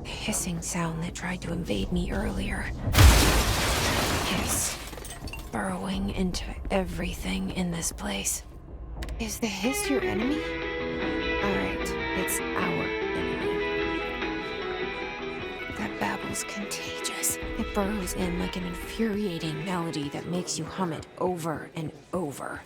Hissing sound that tried to invade me earlier. Hiss. Burrowing into everything in this place. Is the hiss your enemy? Alright, it's our enemy. That babble's contagious. It burrows in like an infuriating melody that makes you hum it over and over.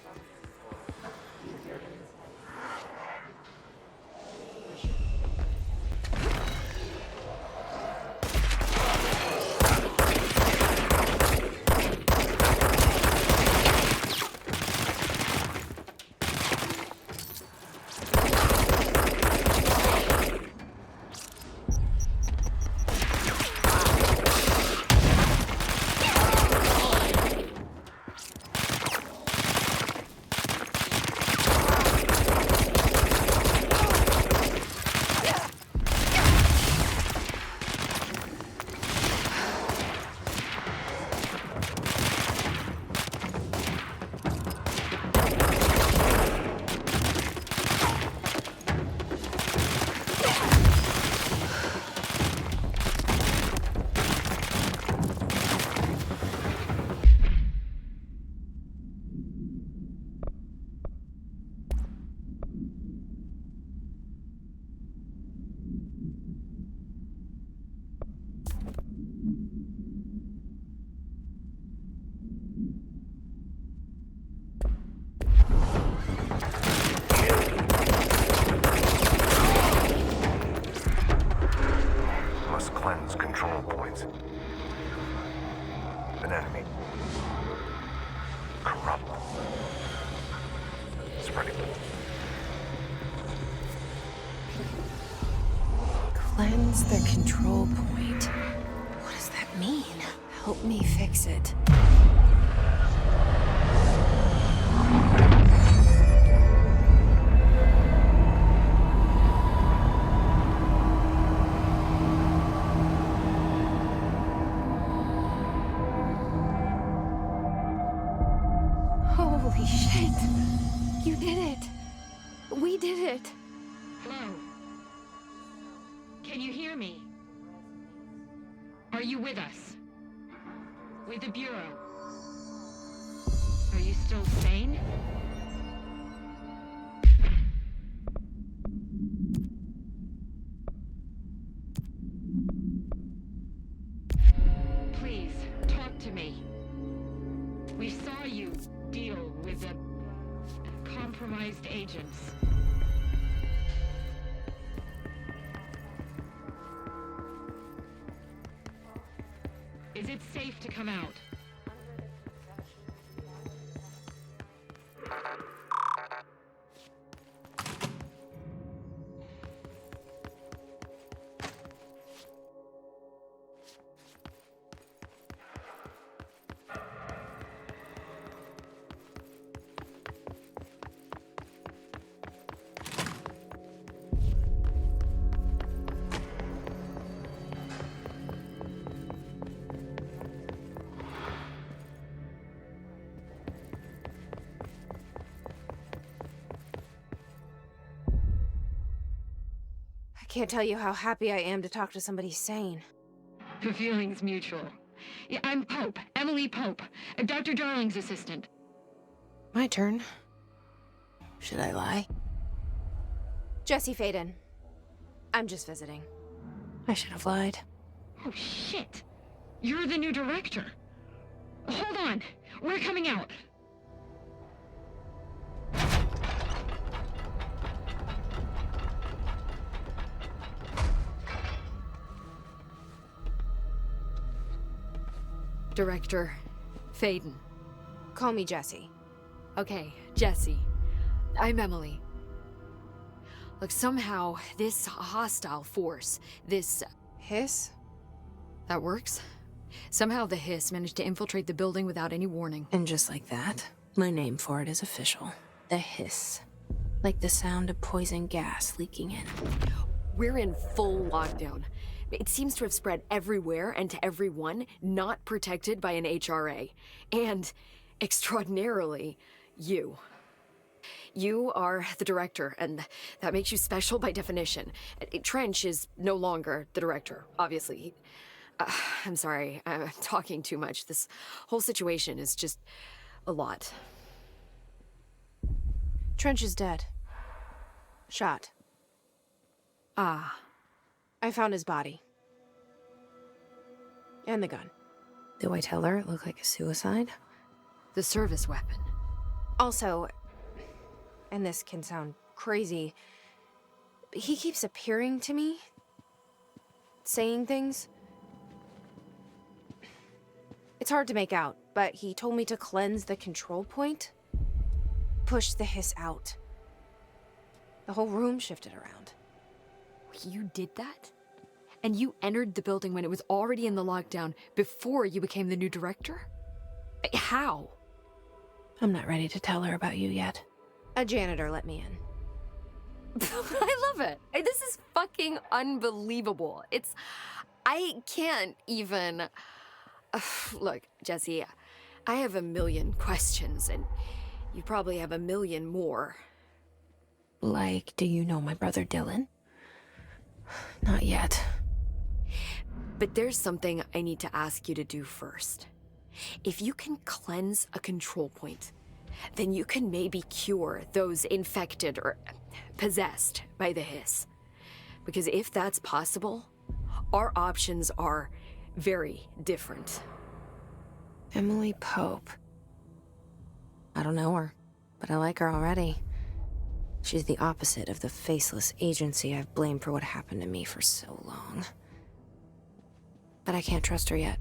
Cleanse the control point. What does that mean? Help me fix it. Holy shit! You did it! We did it! Hello? Can you hear me? Are you with us? With the Bureau? Are you still sane? Please, talk to me. We saw you deal with the compromised agents. Is it safe to come out? I can't tell you how happy I am to talk to somebody sane. The feeling's mutual. Yeah, I'm Pope, Emily Pope, Dr. Darling's assistant. My turn. Should I lie? Jesse Faden. I'm just visiting. I should have lied. Oh, shit. You're the new director. Hold on. We're coming out. Director Faden. Call me Jesse. Okay, Jesse. I'm Emily. Look, somehow, this hostile force, this... Hiss? That works? Somehow the Hiss managed to infiltrate the building without any warning. And just like that, my name for it is official. The Hiss. Like the sound of poison gas leaking in. We're in full lockdown. It seems to have spread everywhere and to everyone not protected by an HRA. And, extraordinarily, you. You are the director, and that makes you special by definition. Trench is no longer the director, obviously. I'm sorry, I'm talking too much. This whole situation is just a lot. Trench is dead. Shot. Ah. I found his body. And the gun. Do I tell her it looked like a suicide? The service weapon. Also, and this can sound crazy, he keeps appearing to me, saying things. It's hard to make out, but he told me to cleanse the control point, push the Hiss out. The whole room shifted around. You did that? And you entered the building when it was already in the lockdown before you became the new director? How? I'm not ready to tell her about you yet. A janitor let me in. I love it. This is fucking unbelievable. I can't even... Look, Jesse, I have a million questions, and you probably have a million more. Like, do you know my brother Dylan? Not yet. But there's something I need to ask you to do first. If you can cleanse a control point, then you can maybe cure those infected or possessed by the Hiss. Because if that's possible, our options are very different. Emily Pope. I don't know her, but I like her already. She's the opposite of the faceless agency I've blamed for what happened to me for so long. But I can't trust her yet.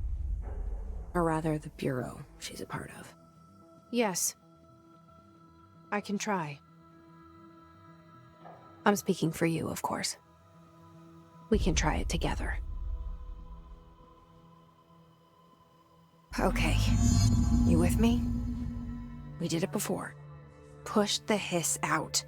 Or rather, the Bureau she's a part of. Yes. I can try. I'm speaking for you, of course. We can try it together. Okay. You with me? We did it before. Push the Hiss out.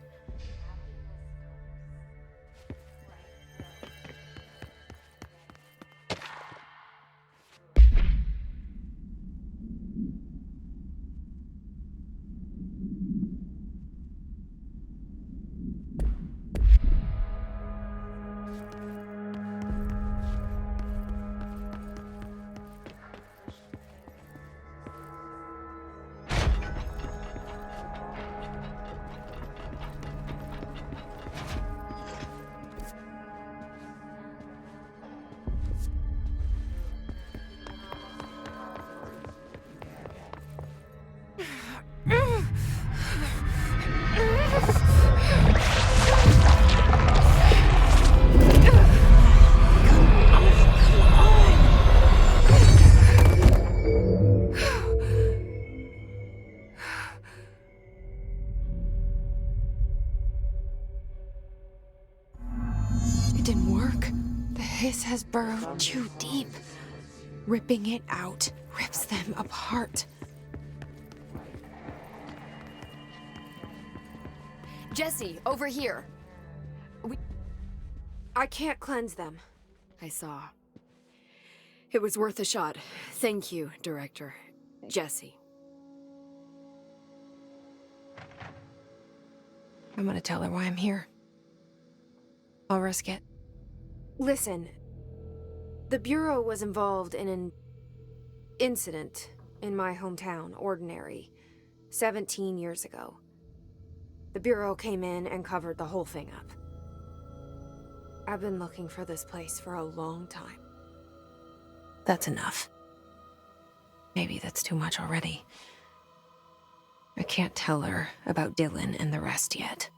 It didn't work. The Hiss has burrowed too deep. Ripping it out rips them apart. Jesse, over here. I can't cleanse them. I saw. It was worth a shot. Thank you, Director. Jesse. I'm gonna tell her why I'm here. I'll risk it. Listen, the Bureau was involved in an incident in my hometown, Ordinary, 17 years ago. The Bureau came in and covered the whole thing up. I've been looking for this place for a long time. That's enough. Maybe that's too much already. I can't tell her about Dylan and the rest yet.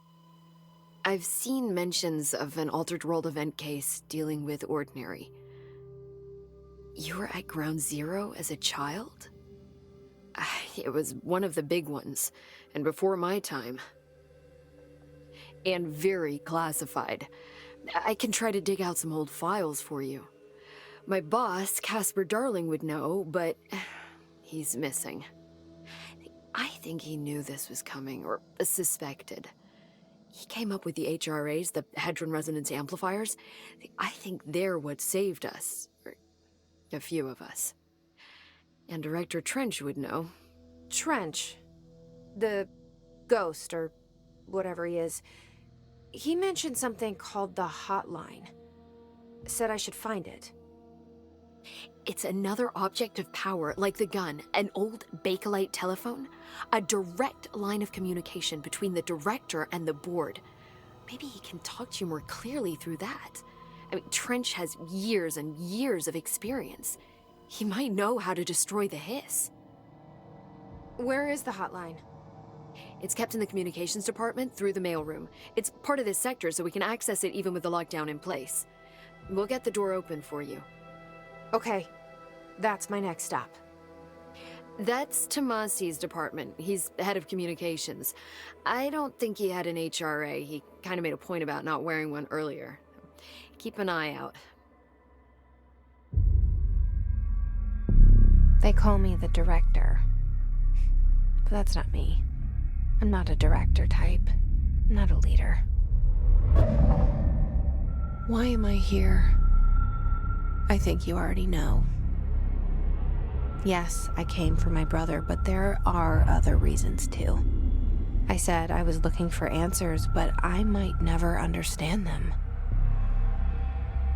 I've seen mentions of an Altered World event case dealing with Ordinary. You were at Ground Zero as a child? It was one of the big ones, and before my time. And very classified. I can try to dig out some old files for you. My boss, Casper Darling, would know, but he's missing. I think he knew this was coming, or suspected. He came up with the HRAs, the Hadron Resonance Amplifiers. I think they're what saved us. Or a few of us. And Director Trench would know. Trench. The ghost, or whatever he is. He mentioned something called the hotline. Said I should find it. It's another object of power, like the gun, an old Bakelite telephone. A direct line of communication between the director and the board. Maybe he can talk to you more clearly through that. I mean, Trench has years and years of experience. He might know how to destroy the hiss. Where is the hotline? It's kept in the communications department through the mailroom. It's part of this sector, so we can access it even with the lockdown in place. We'll get the door open for you. Okay, that's my next stop. That's Tomasi's department. He's head of communications. I don't think he had an HRA. He kind of made a point about not wearing one earlier. Keep an eye out. They call me the director. But that's not me. I'm not a director type. I'm not a leader. Why am I here? I think you already know. Yes, I came for my brother, but there are other reasons too. I said I was looking for answers, but I might never understand them.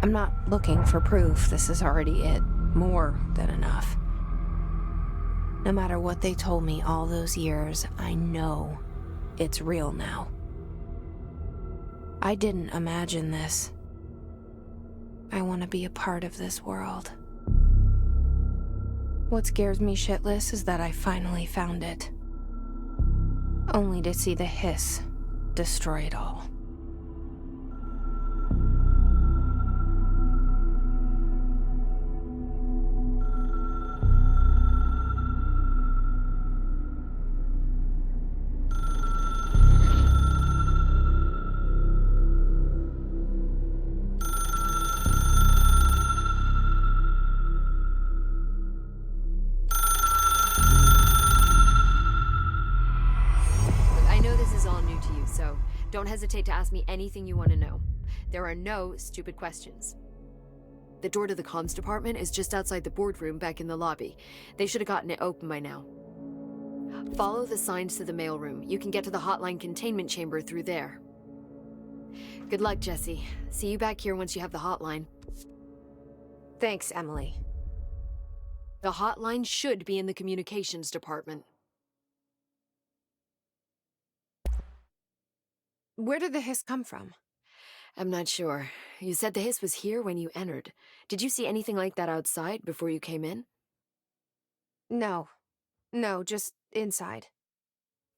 I'm not looking for proof. This is already it. More than enough. No matter what they told me all those years, I know it's real now. I didn't imagine this. I want to be a part of this world. What scares me shitless is that I finally found it. Only to see the hiss destroy it all. Don't hesitate to ask me anything you want to know. There are no stupid questions. The door to the comms department is just outside the boardroom back in the lobby. They should have gotten it open by now. Follow the signs to the mailroom. You can get to the hotline containment chamber through there. Good luck, Jesse. See you back here once you have the hotline. Thanks, Emily. The hotline should be in the communications department. Where did the hiss come from? I'm not sure. You said the hiss was here when you entered. Did you see anything like that outside before you came in? No. No, just inside.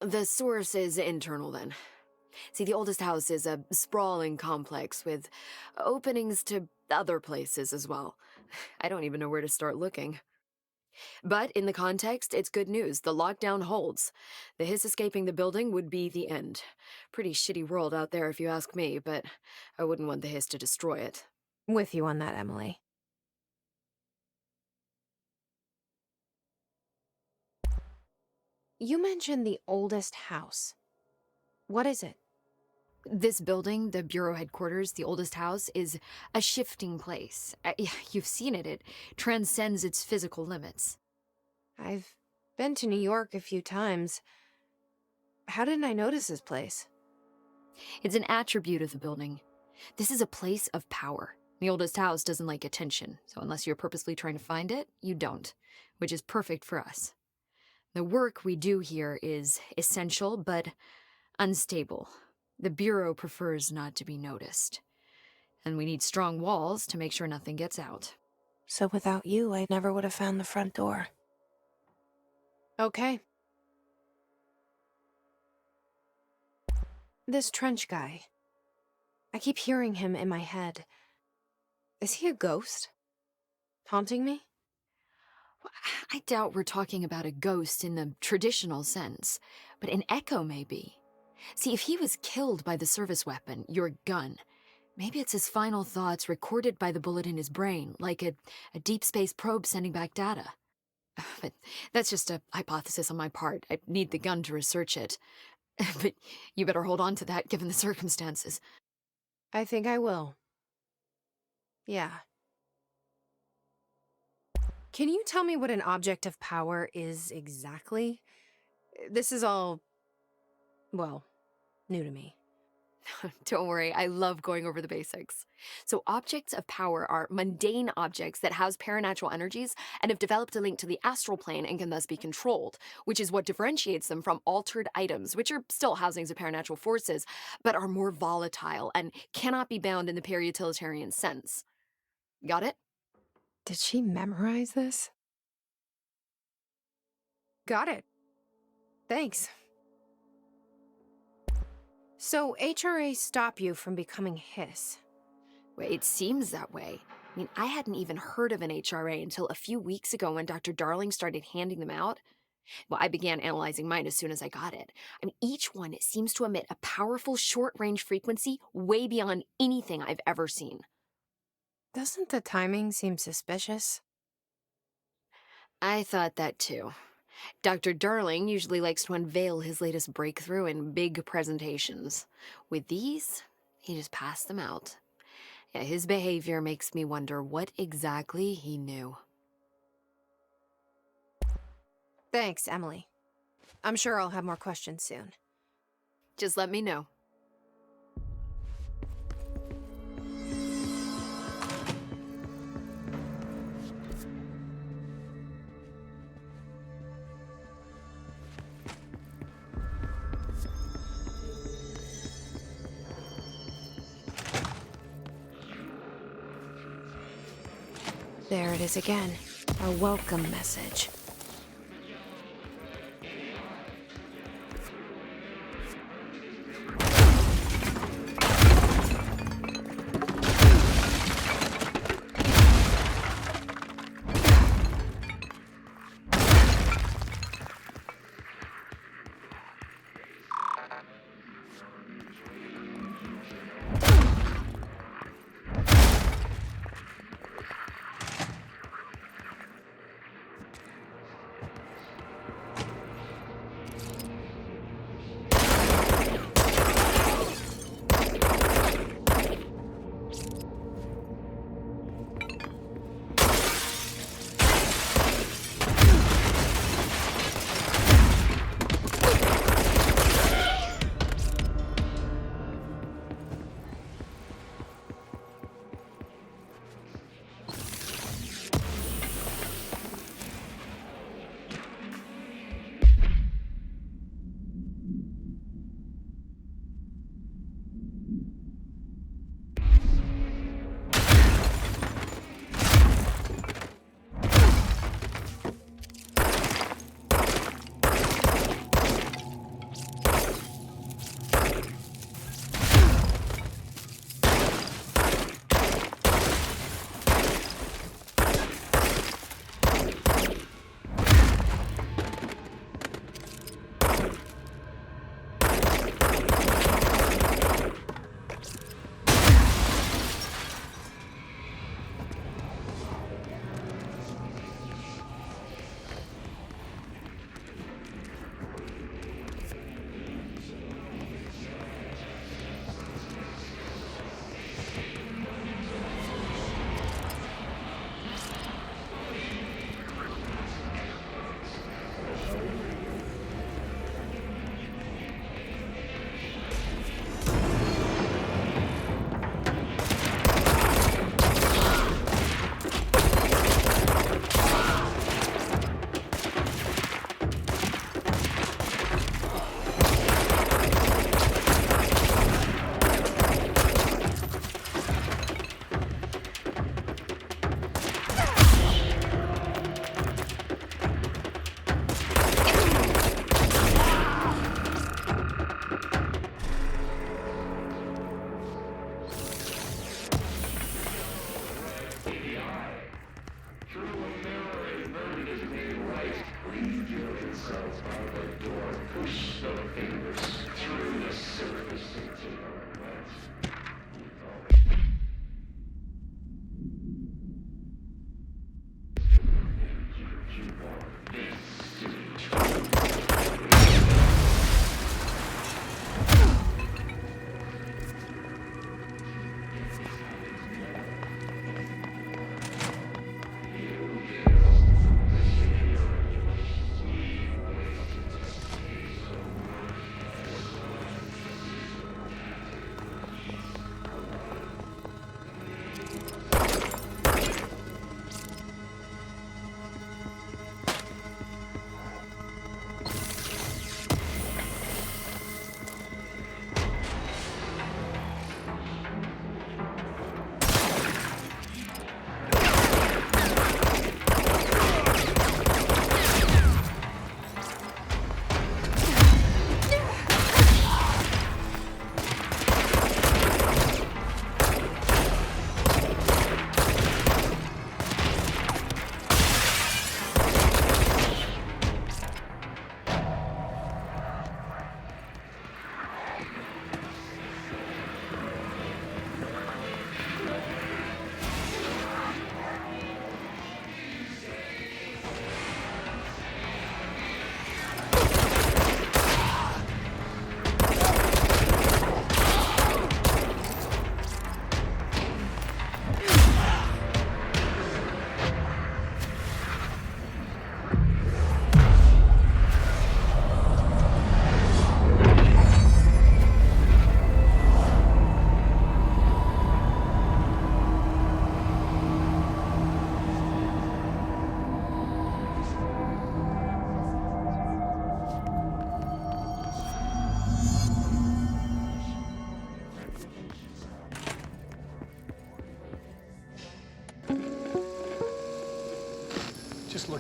The source is internal, then. See, the oldest house is a sprawling complex with openings to other places as well. I don't even know where to start looking. But in the context, it's good news. The lockdown holds. The hiss escaping the building would be the end. Pretty shitty world out there if you ask me, but I wouldn't want the hiss to destroy it. With you on that, Emily. You mentioned the oldest house. What is it? This building, the Bureau headquarters, the oldest house, is a shifting place. You've seen it. It transcends its physical limits. I've been to New York a few times. How didn't I notice this place? It's an attribute of the building. This is a place of power. The oldest house doesn't like attention, so unless you're purposely trying to find it, you don't, which is perfect for us. The work we do here is essential, but unstable. The Bureau prefers not to be noticed. And we need strong walls to make sure nothing gets out. So without you, I never would have found the front door. Okay. This Trench guy. I keep hearing him in my head. Is he a ghost? Haunting me? I doubt we're talking about a ghost in the traditional sense, but an echo maybe. See, if he was killed by the service weapon, your gun, Maybe it's his final thoughts recorded by the bullet in his brain, like a deep space probe sending back data. But that's just a hypothesis on my part. I need the gun to research it. But you better hold on to that given the circumstances. I think I will. Yeah. Can you tell me what an object of power is exactly? This is all, well, new to me. Don't worry, I love going over the basics. So objects of power are mundane objects that house paranatural energies and have developed a link to the astral plane and can thus be controlled, which is what differentiates them from altered items, which are still housings of paranatural forces, but are more volatile and cannot be bound in the peri-utilitarian sense. Got it? Did she memorize this? Got it. Thanks. So HRA stop you from becoming Hiss? Well, it seems that way. I mean, I hadn't even heard of an HRA until a few weeks ago when Dr. Darling started handing them out. Well, I began analyzing mine as soon as I got it. I mean, each one seems to emit a powerful short-range frequency way beyond anything I've ever seen. Doesn't the timing seem suspicious? I thought that too. Dr. Darling usually likes to unveil his latest breakthrough in big presentations. With these, he just passed them out. Yeah, his behavior makes me wonder what exactly he knew. Thanks, Emily. I'm sure I'll have more questions soon. Just let me know. There it is again. A welcome message.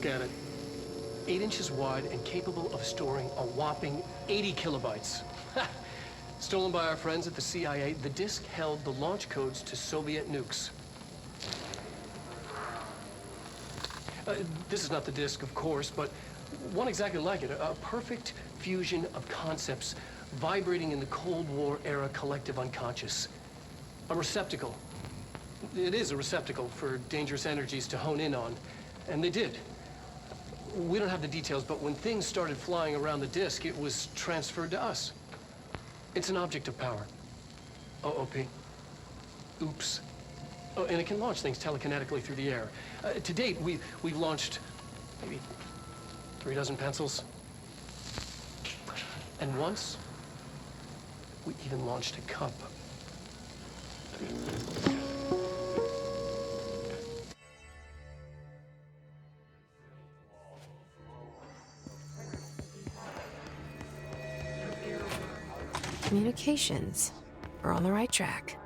look at it. 8 inches wide and capable of storing a whopping 80 kilobytes. Stolen by our friends at the CIA, the disk held the launch codes to Soviet nukes. This is not the disk, of course, but one exactly like it. A perfect fusion of concepts vibrating in the Cold War era collective unconscious. A receptacle. It is a receptacle for dangerous energies to hone in on. And they did. We don't have the details, but when things started flying around the disk, it was transferred to us. It's an object of power. OOP. Oops. Oh, and it can launch things telekinetically through the air. To date, we've launched maybe 3 dozen pencils. And once, we even launched a cup. Communications. We're on the right track.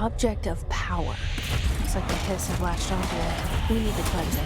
Object of power. Looks like the hiss have latched onto it. We need to cleanse it.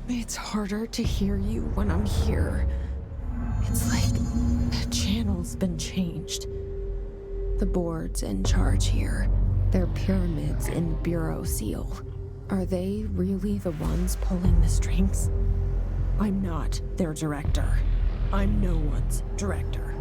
It's harder to hear you when I'm here. It's like the channel's been changed. The board's in charge here. They're pyramids in Bureau Seal. Are they really the ones pulling the strings? I'm not their director. I'm no one's director.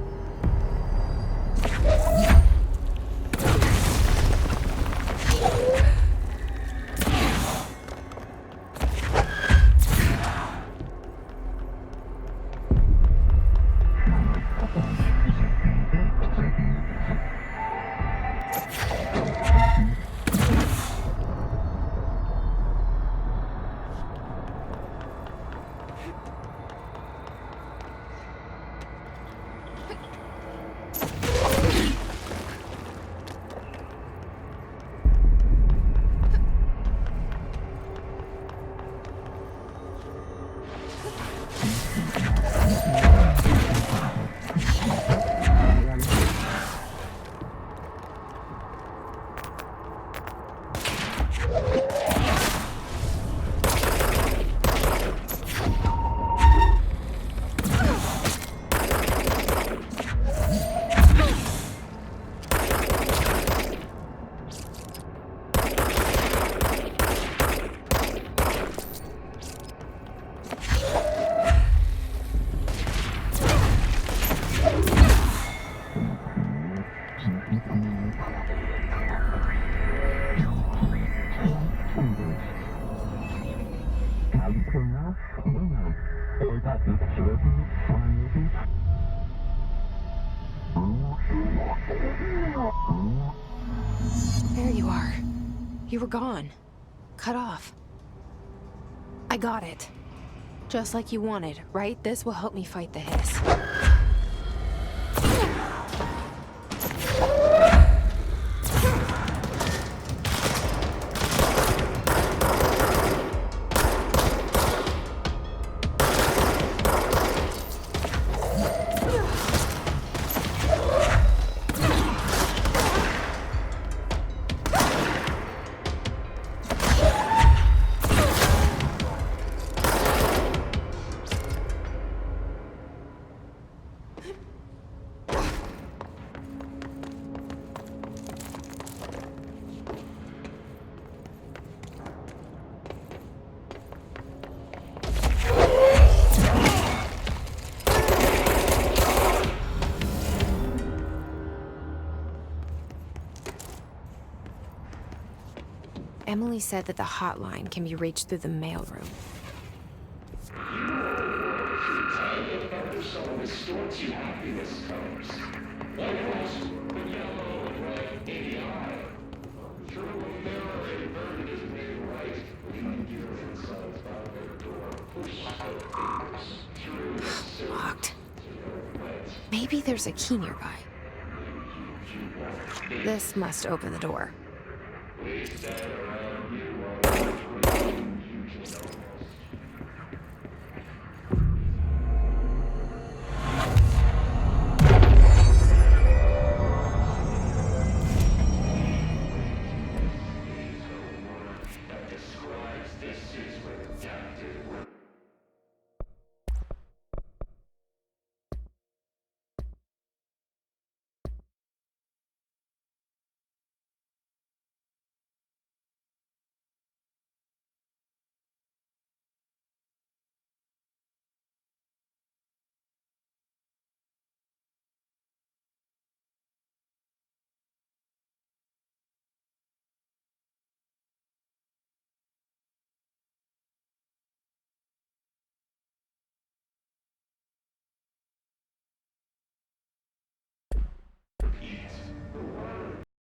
There you are. You were gone. Cut off. I got it. Just like you wanted, right? This will help me fight the hiss. Emily said that the hotline can be reached through the mailroom. Locked. Maybe there's a key nearby. This must open the door.